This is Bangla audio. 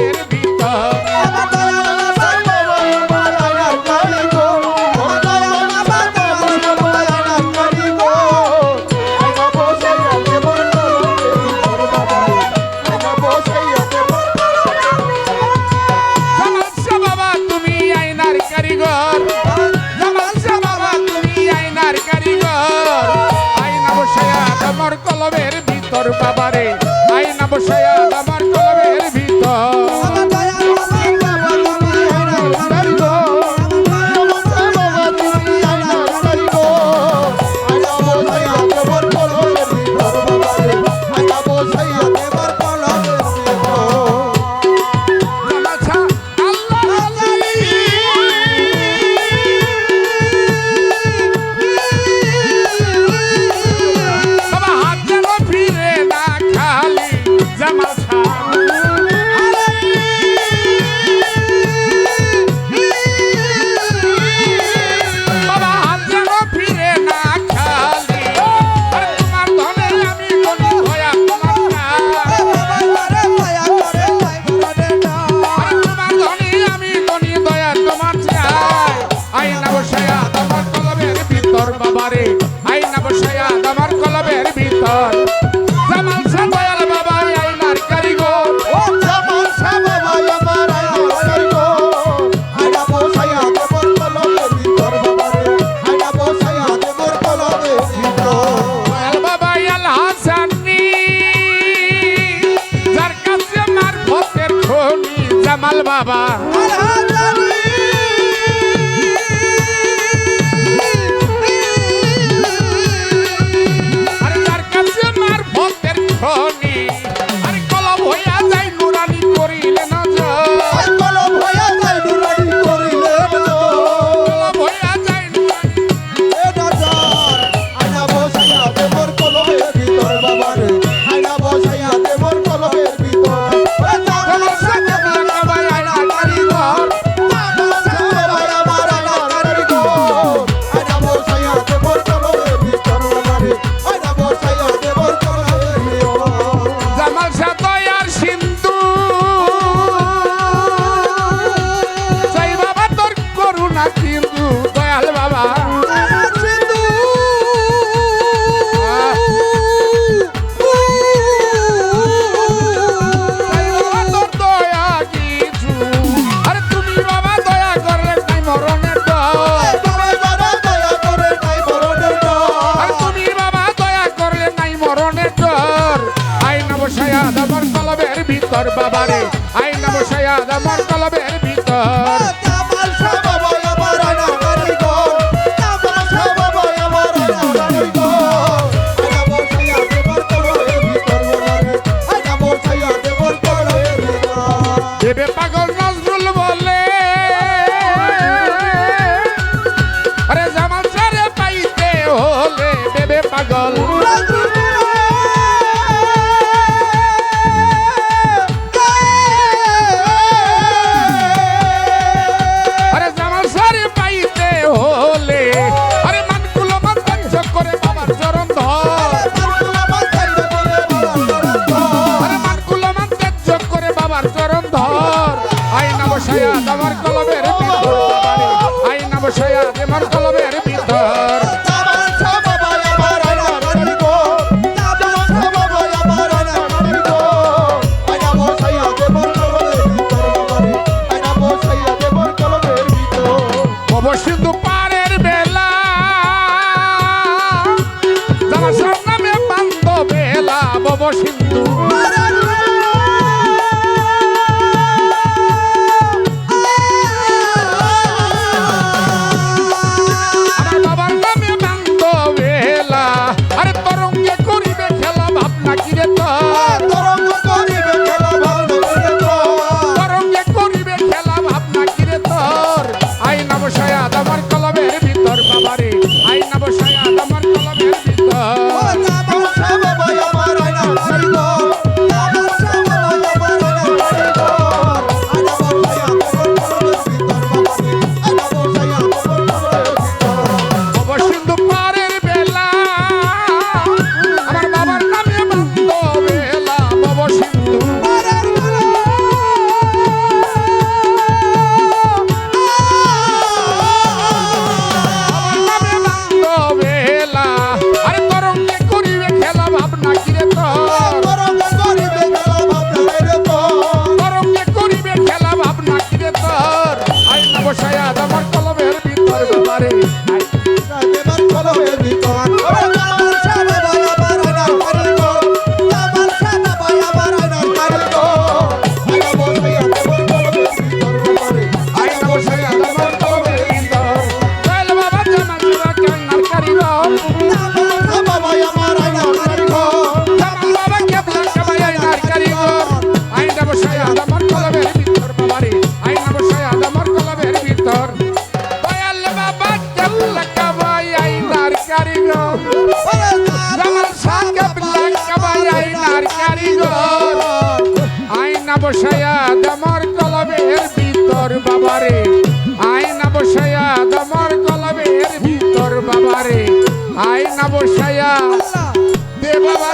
কলবের ভিতর কলবের ভিতর বাবারে আইনা বসায়া আমার কলবের ভিতর বাবারে আইনা বসায়া আমার কলবের ভিতর জামাল শাহ দয়াল বাবা আইনার কারিগর ও জামাল শাহ বাবা আমার আইনার কারিগর আইনা বসায়া আমার কলবের ভিতর বাবারে আইনা বসায়া আমার কলবের ভিতর দয়াল বাবা আল হাসানি যার কাছে মারফতের খনি জামাল বাবা আল হাসানি আরে কলম হইয়া যাই নুরানি করিলে নজর কলম হইয়া যাই নুরানি করিলে কলম হইয়া যাই নুরানি নজর আইনা বসাইয়া দেবর কলমের ভিতর বাবারে আইনা বসাইয়া দেবর কলমের ভিতর জামাল শাহ বাবা আইনা কারিগর জামাল শাহ বাবা আমার আইনা কারিগর আইনা বসাইয়া দেবর কলমের ভিতর বাবারে আইনা বসাইয়া দেবর জামাল শাহ দয়ার সিন্ধু সাই বাবা তোর করুণা কিন্তু দয়াল বাবা সিন্ধু সাই বাবা তোর দয়া কিছু আরে তুমি বাবা দয়া করলে নাই মরণের ডর তুমি বাবা দয়া করলে নাই মরণের ডর আরে তুমি বাবা দয়া করলে নাই মরণের ডর আইনা বসায়া আমার কলবের ভিতর বাবারে আইনা বসায়া আমার কলবের ভিতর জামাল শাহ বাবা আমার আইনা কারিগর জামাল শাহ বাবা আমার আইনা কারিগর আইনা বসায়া আমার কলবের ভিতর বাবারে আইনা বসায়া আমার কলবের ভিতর দেবে পাগল নজরুল বলে আরে জামাল শাহরে পাইতে হলে দেবে পাগল আমার কলবের ভিতর আইনা বসায়া আমার কলবের ভিতর জামাল শাহ বাবা আমার আইনা কারিগর জামাল শাহ বাবা আমার আইনা কারিগর আইনা বসায়া আমার কলবের ভিতর বাবারে আইনা বসায়া আমার কলবের ভিতর বব সিন্ধু পারের বেলা জামাল শাহ নামে বান্ধ বেলা বব সিন্ধু আইনা বসায়া আমার কলমের ভিতর ভিতর বাবারে আয়না বসায়া তোমার কলমের ভিতর বাবারে আয়না বসায়া দে বাবা